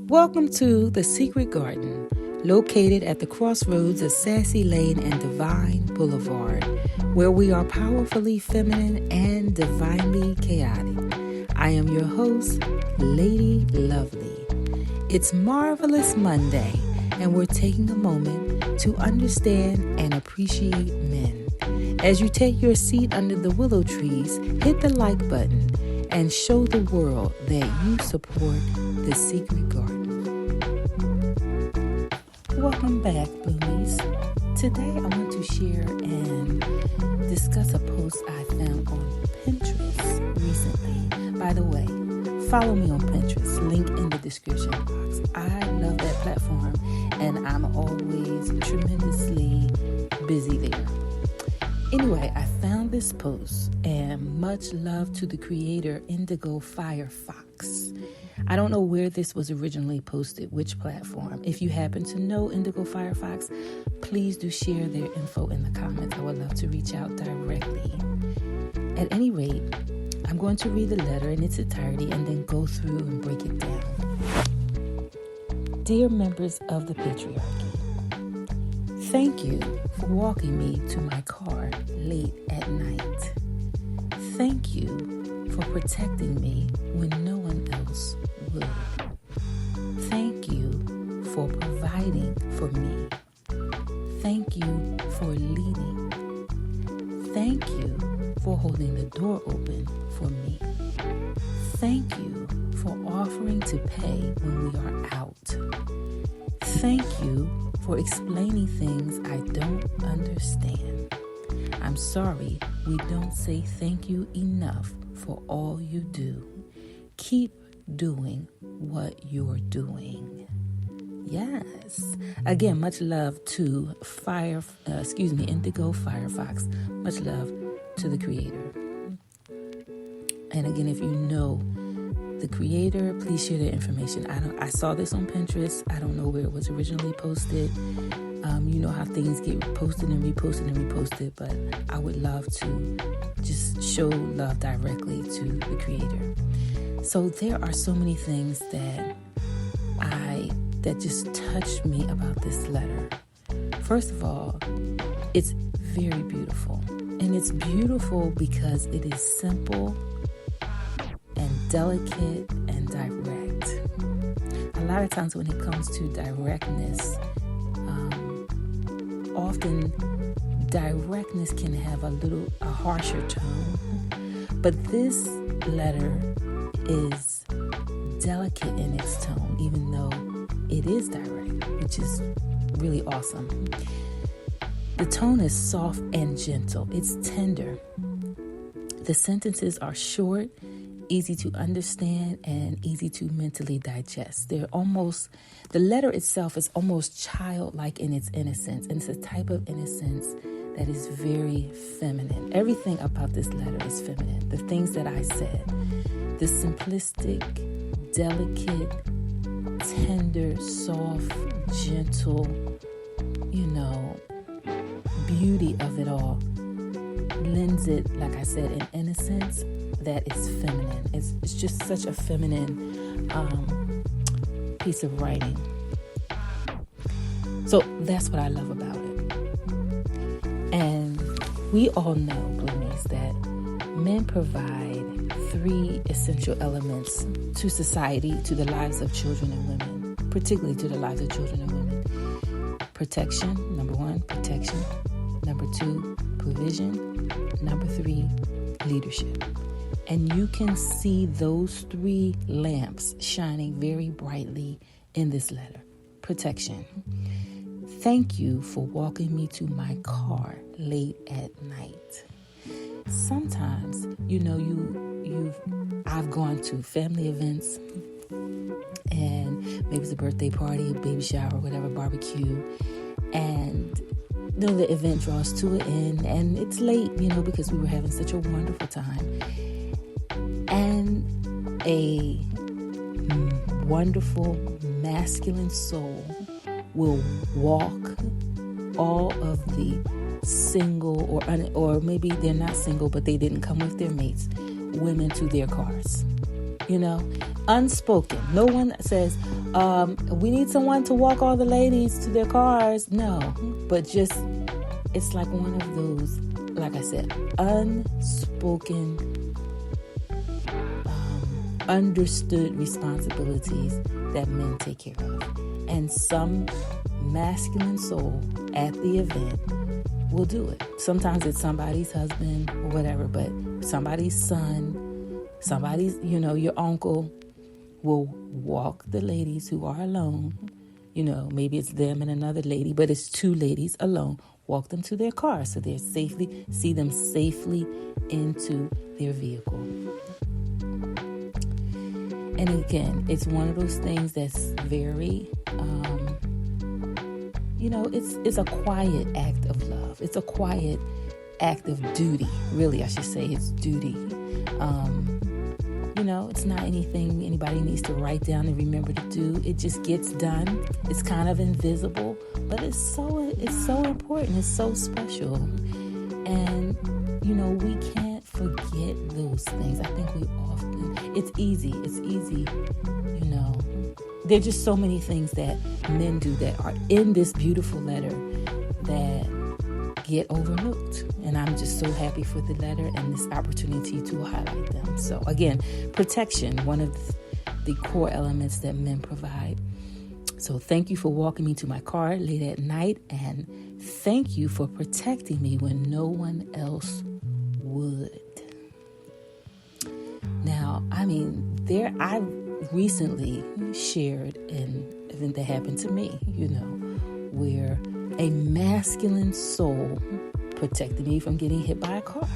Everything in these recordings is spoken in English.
Welcome to The Secret Garden, located at the crossroads of Sassy Lane and Divine Boulevard, where we are powerfully feminine and divinely chaotic. I am your host, Lady Lovely. It's Marvelous Monday, and we're taking a moment to understand and appreciate men. As you take your seat under the willow trees, hit the like button and show the world that you support The Secret Garden. Welcome back, Bloomies. Today I want to share and discuss a post I found on Pinterest recently. By the way, follow me on Pinterest, link in the description box. I love that platform and I'm always tremendously busy there. Anyway, I found this post, and much love to the creator Indigo Firefox. I don't know where this was originally posted, which platform. If you happen to know Indigo Firefox, please do share their info in the comments. I would love to reach out directly. At any rate, I'm going to read the letter in its entirety and then go through and break it down. Dear members of the Patriarchy, thank you for walking me to my car late at night. Thank you for protecting me when no one else would. Thank you for providing for me. Thank you for leading. Thank you for holding the door open for me. Thank you for offering to pay when we are out. Thank you for explaining things I don't understand. I'm sorry we don't say thank you enough for all you do. Keep doing what you're doing. Yes. Again, much love to Indigo Firefox. Much love to the creator. And again, if you know the creator, please share their information. I saw this on Pinterest. I don't know where it was originally posted. You know how things get posted and reposted and reposted, but I would love to just show love directly to the creator. So there are so many things that just touched me about this letter. First of all, it's very beautiful. And it's beautiful because it is simple and delicate and direct. A lot of times when it comes to directness, often directness can have a harsher tone, but this letter is delicate in its tone, even though it is direct, which is really awesome. The tone is soft and gentle. It's tender. The sentences are short, easy to understand, and easy to mentally digest. The letter itself is almost childlike in its innocence, and it's a type of innocence that is very feminine. Everything about this letter is feminine. The things that I said, the simplistic, delicate, tender, soft, gentle, beauty of it all lends it, like I said, an innocence that is feminine. It's just such a feminine piece of writing. So that's what I love about it. And we all know, Bloomies, that men provide 3 essential elements to society, to the lives of children and women, particularly to the lives of children and women. Protection, number 1, protection. Number 2, provision. Number 3, leadership. And you can see those 3 lamps shining very brightly in this letter. Protection. Thank you for walking me to my car late at night. Sometimes, I've gone to family events, and maybe it's a birthday party, a baby shower, whatever, barbecue, and the event draws to an end, and it's late, because we were having such a wonderful time. And a wonderful masculine soul will walk all of the single or maybe they're not single, but they didn't come with their mates, women to their cars. Unspoken. No one says, we need someone to walk all the ladies to their cars. No, but just, it's like one of those, like I said, unspoken, understood responsibilities that men take care of. And some masculine soul at the event will do it. Sometimes it's somebody's husband or whatever, but somebody's son, somebody's, your uncle will walk the ladies who are alone. Maybe it's them and another lady, but it's two ladies alone. Walk them to their car so they're see them safely into their vehicle. And again, it's one of those things that's very, it's a quiet act of love. It's a quiet act of duty. Really, I should say it's duty. It's not anything anybody needs to write down and remember to do. It just gets done. It's kind of invisible, but it's so important. It's so special. And, we can't forget those things. I think we often, it's easy. There are just so many things that men do that are in this beautiful letter that get overlooked. And I'm just so happy for the letter and this opportunity to highlight them. So again, protection, one of the core elements that men provide. So thank you for walking me to my car late at night, and thank you for protecting me when no one else would. Now, I recently shared an event that happened to me, where a masculine soul protected me from getting hit by a car,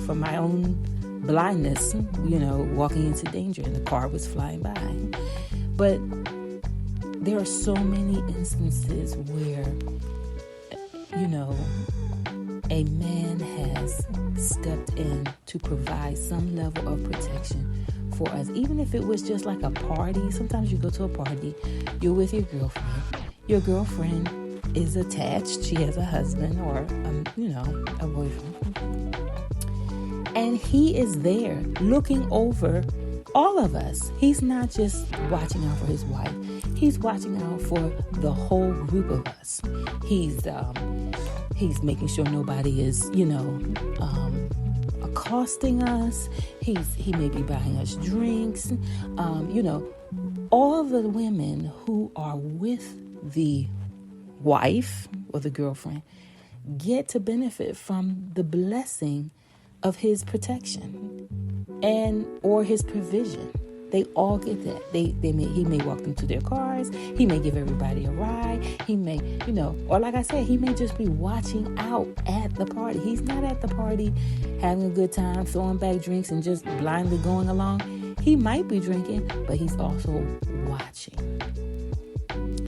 from my own blindness, walking into danger, and the car was flying by. But there are so many instances where, a man has stepped in to provide some level of protection for us. Even if it was just like a party. Sometimes you go to a party, you're with your girlfriend. Your girlfriend is attached. She has a husband or, a boyfriend. And he is there looking over all of us. He's not just watching out for his wife. He's watching out for the whole group of us. He's making sure nobody is, accosting us. He may be buying us drinks. All the women who are with the wife or the girlfriend get to benefit from the blessing of his protection or his provision. They all get that. He may walk them to their cars. He may give everybody a ride. He may, or like I said, he may just be watching out at the party. He's not at the party having a good time, throwing back drinks and just blindly going along. He might be drinking, but he's also watching.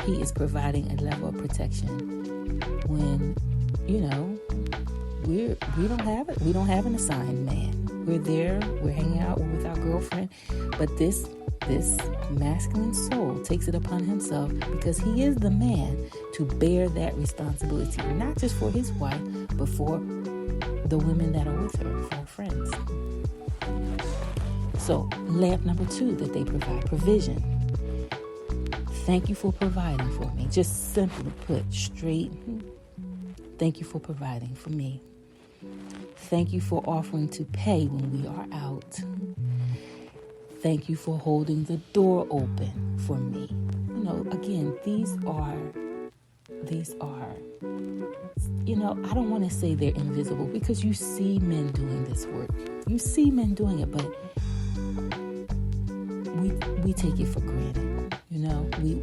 He is providing a level of protection when, we don't have it. We don't have an assigned man. We're there, we're hanging out, we're with our girlfriend, but this masculine soul takes it upon himself because he is the man to bear that responsibility, not just for his wife, but for the women that are with her, for her friends. So, lamp number 2 that they provide, provision. Thank you for providing for me. Just simply put, straight, thank you for providing for me. Thank you for offering to pay when we are out. Thank you for holding the door open for me. Again, these are, I don't want to say they're invisible because you see men doing this work. You see men doing it, but we take it for granted.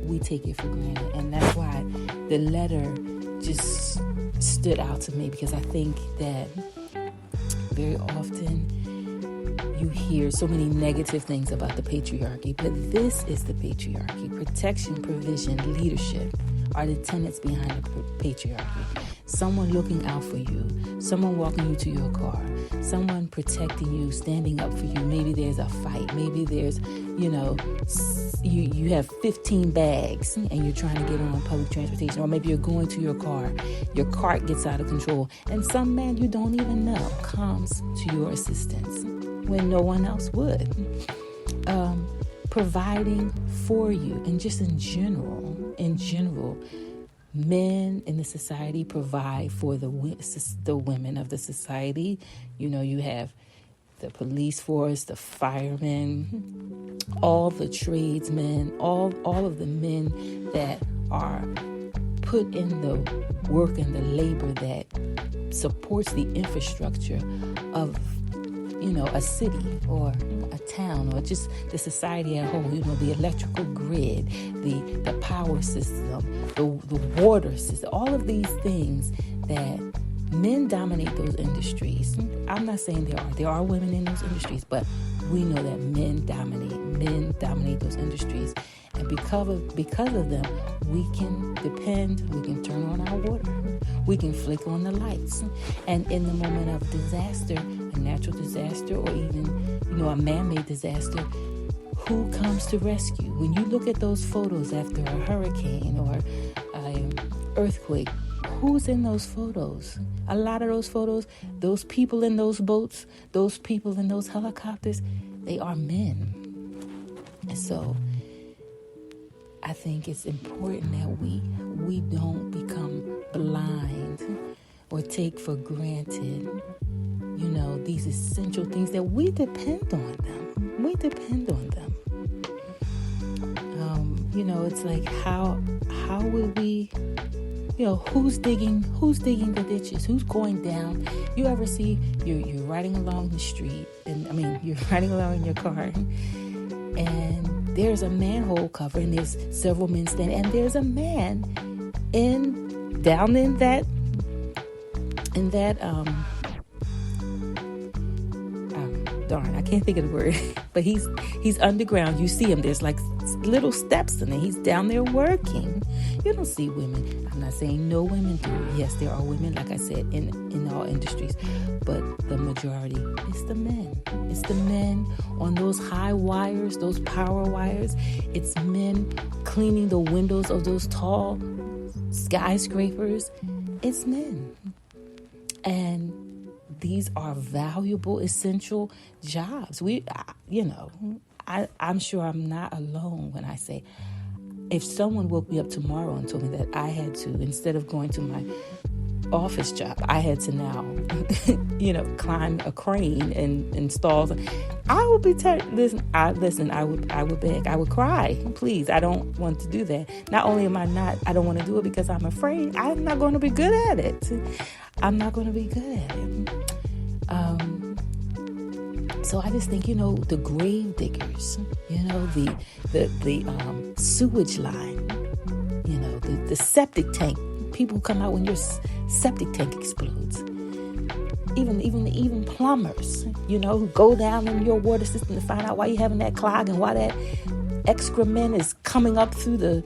We take it for granted. And that's why the letter just stood out to me, because I think that very often you hear so many negative things about the patriarchy, but this is the patriarchy. Protection, provision, leadership are the tenets behind the patriarchy. Someone looking out for you, someone walking you to your car, someone protecting you, standing up for you. Maybe there's a fight. Maybe there's, you have 15 bags and you're trying to get on public transportation, or maybe you're going to your car, your cart gets out of control, and some man you don't even know comes to your assistance when no one else would. providing for you. And just in general, men in the society provide for the women of the society. You know, you have the police force, the firemen, all the tradesmen, all of the men that are put in the work and the labor that supports the infrastructure of, you know, a city or a town or just the society at whole. You know, the electrical grid, the power system, the water system, all of these things that men dominate those industries. I'm not saying there are women in those industries, but we know that men dominate those industries. And because of them, we can turn on our water. We can flick on the lights. And in the moment of disaster, a natural disaster, or even, you know, a man-made disaster, who comes to rescue? When you look at those photos after a hurricane or an earthquake, who's in those photos? A lot of those photos, those people in those boats, those people in those helicopters, they are men. And so I think it's important that we don't become blind or take for granted, you know, these essential things that we depend on them. We depend on them. You know, it's like how will we, you know, who's digging the ditches? Who's going down? You ever see you're riding along the street, and you're riding along in your car, and there's a manhole cover, and there's several men standing, and there's a man down in that darn, I can't think of the word, but he's underground. You see him. There's like little steps in it. He's down there working. You don't see women. I'm not saying no women do. Yes, there are women, like I said, in all industries, but the majority is the men. It's the men on those high wires, those power wires. It's men cleaning the windows of those tall skyscrapers. It's men. And these are valuable, essential jobs. I'm sure I'm not alone when I say, if someone woke me up tomorrow and told me that I had to, instead of going to my office job, I had to now, climb a crane and install. I would be I would beg, I would cry. Please, I don't want to do that. Not only I don't want to do it because I'm afraid. I'm not going to be good at it. I'm not going to be good at it. So I just think, the grave diggers, the sewage line, the septic tank. People come out when your septic tank explodes. Even plumbers, who go down in your water system to find out why you're having that clog and why that excrement is coming up through the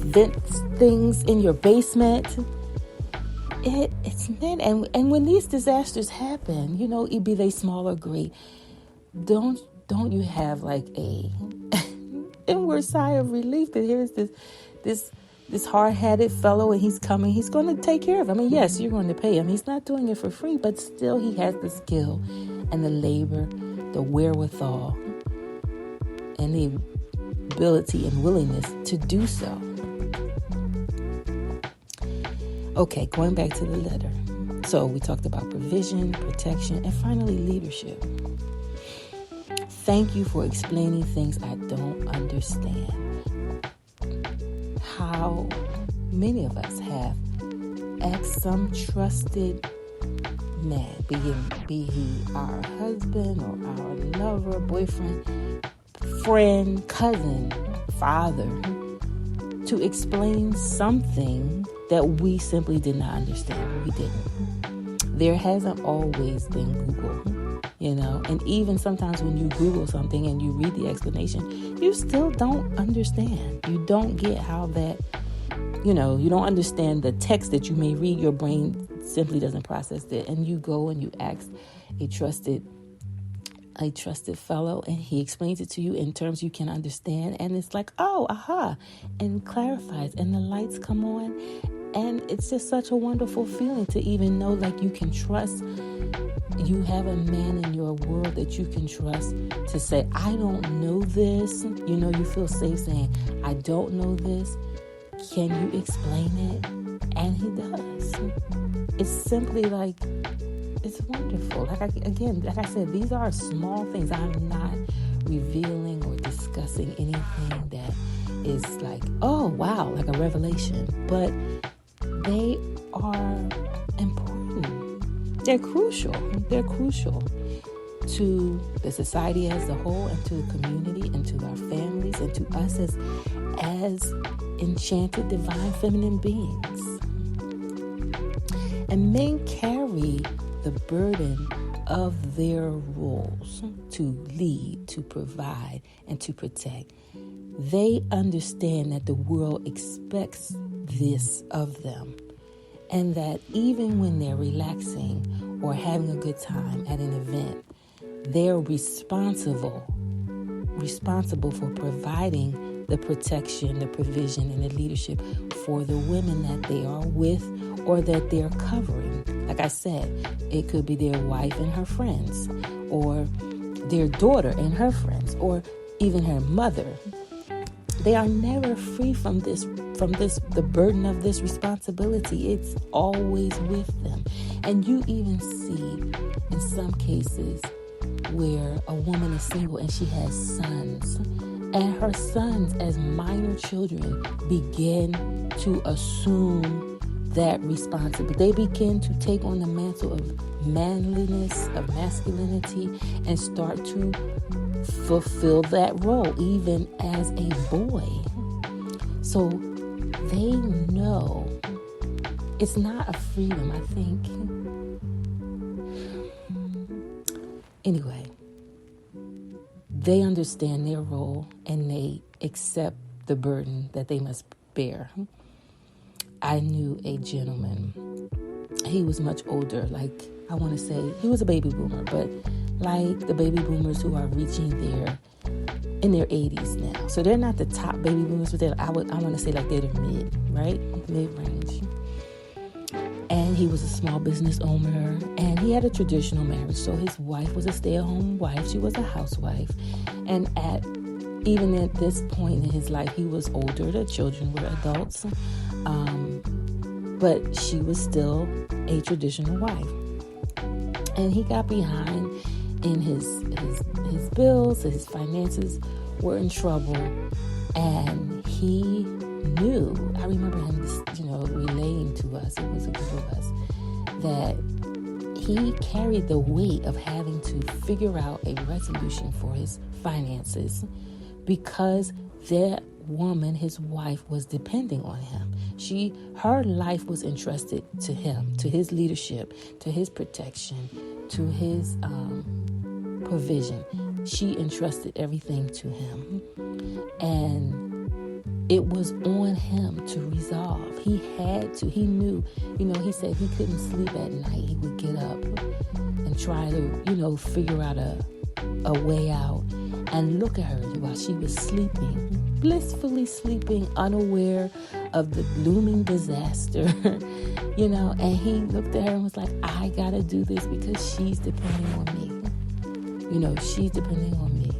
vent things in your basement. It's men, and when these disasters happen, be they small or great, don't you have like a inward sigh of relief that here's this hard-headed fellow, and he's coming, he's going to take care of him. Yes, you're going to pay him. He's not doing it for free, but still he has the skill and the labor, the wherewithal, and the ability and willingness to do so. Okay, going back to the letter. So we talked about provision, protection, and finally leadership. Thank you for explaining things I don't understand. How many of us have asked some trusted man, be he our husband or our lover, boyfriend, friend, cousin, father, to explain something that we simply did not understand. We didn't. There hasn't always been Google, and even sometimes when you Google something and you read the explanation, you still don't understand. You don't get how that, you don't understand the text that you may read. Your brain simply doesn't process it. And you go and you ask a trusted fellow, and he explains it to you in terms you can understand, and it's like, oh, aha, and clarifies, and the lights come on, And it's just such a wonderful feeling to even know like you can trust. You have a man in your world that you can trust to say, I don't know this. You know, you feel safe saying, I don't know this. Can you explain it? And he does. It's simply like, it's wonderful. Like I said, these are small things. I'm not revealing or discussing anything that is like, oh, wow, like a revelation. But they are important. They're crucial. They're crucial to the society as a whole, and to the community, and to our families, and to us as enchanted, divine, feminine beings. And men carry the burden of their roles to lead, to provide, and to protect. They understand that the world expects this of them, and that even when they're relaxing or having a good time at an event, they're responsible for providing the protection, the provision, and the leadership for the women that they are with or that they're covering. Like I said, it could be their wife and her friends, or their daughter and her friends, or even her mother. They are never free from the burden of this responsibility. It's always with them. And you even see in some cases where a woman is single and she has sons, and her sons as minor children begin to assume that responsibility. They begin to take on the mantle of manliness, of masculinity, and start to fulfill that role even as a boy. So they know it's not a freedom, I think. Anyway, they understand their role and they accept the burden that they must bear. I knew a gentleman. He was much older, like I want to say he was a baby boomer, but like the baby boomers who are reaching in their 80s now. So they're not the top baby boomers, but I want to say like they're the mid-range. And he was a small business owner, and he had a traditional marriage. So his wife was a stay-at-home wife. She was a housewife. And even at this point in his life, he was older. The children were adults. But she was still a traditional wife. And he got behind in his bills. His finances were in trouble. And he knew, I remember him, relaying to us, it was a group of us, that he carried the weight of having to figure out a resolution for his finances because that woman, his wife, was depending on him. Her life was entrusted to him, to his leadership, to his protection, to his provision. She entrusted everything to him. And it was on him to resolve. He had to. He knew, he said he couldn't sleep at night. He would get up and try to, figure out a way out. And look at her while she was sleeping, blissfully sleeping, unaware of the looming disaster, and he looked at her and was like, I gotta do this because she's depending on me. She's depending on me.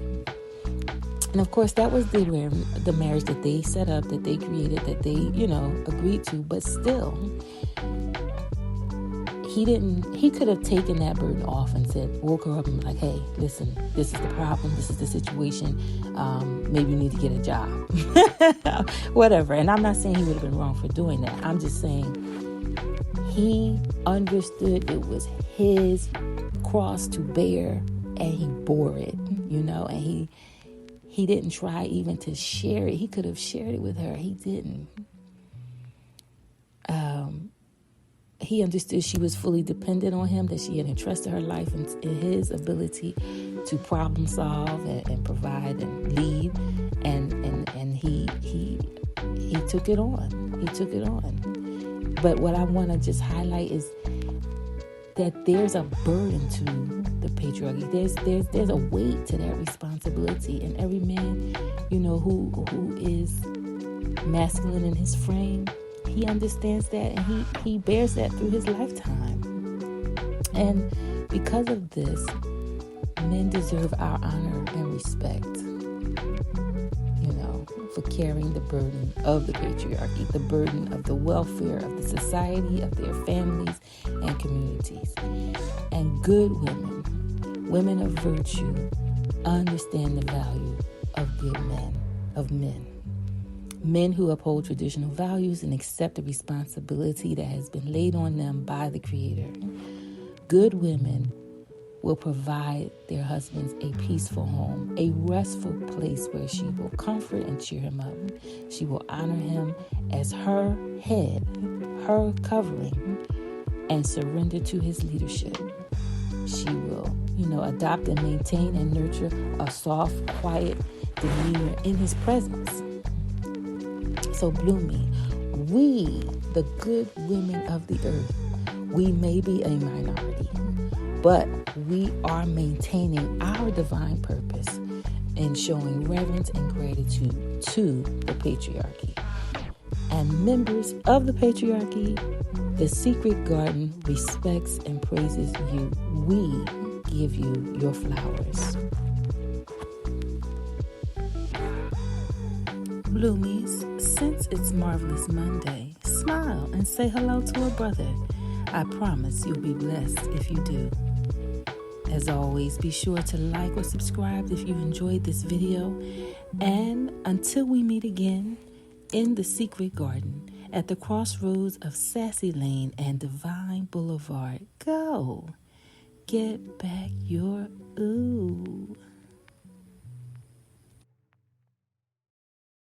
And of course, that was the marriage that they set up, that they created, that they, agreed to. But still, he could have taken that burden off and woke her up and be like, hey, listen, this is the problem. This is the situation. Maybe you need to get a job. Whatever. And I'm not saying he would have been wrong for doing that. I'm just saying he understood it was his cross to bear, and he bore it, and he didn't try even to share it. He could have shared it with her. He didn't. He understood she was fully dependent on him, that she had entrusted her life in his ability to problem solve and provide and lead. And he took it on. He took it on. But what I want to just highlight is that there's a burden to the patriarchy. There's a weight to that responsibility, and every man, who is masculine in his frame, he understands that, and he bears that through his lifetime. And because of this, men deserve our honor and respect, for carrying the burden of the patriarchy, the burden of the welfare of the society, of their families and communities. And good women of virtue, understand the value of good men. Men who uphold traditional values and accept the responsibility that has been laid on them by the Creator. Good women will provide their husbands a peaceful home, a restful place where she will comfort and cheer him up. She will honor him as her head, her covering, and surrender to his leadership. She will, adopt and maintain and nurture a soft, quiet demeanor in his presence. So, Bloomie, we, the good women of the earth, we may be a minority, but we are maintaining our divine purpose in showing reverence and gratitude to the patriarchy. And members of the patriarchy, the Secret Garden respects and praises you. We give you your flowers. Bloomies, since it's Marvelous Monday, smile and say hello to a brother. I promise you'll be blessed if you do. As always, be sure to like or subscribe if you enjoyed this video. And until we meet again in the Secret Garden at the crossroads of Sassy Lane and Divine Boulevard, go get back your ooh.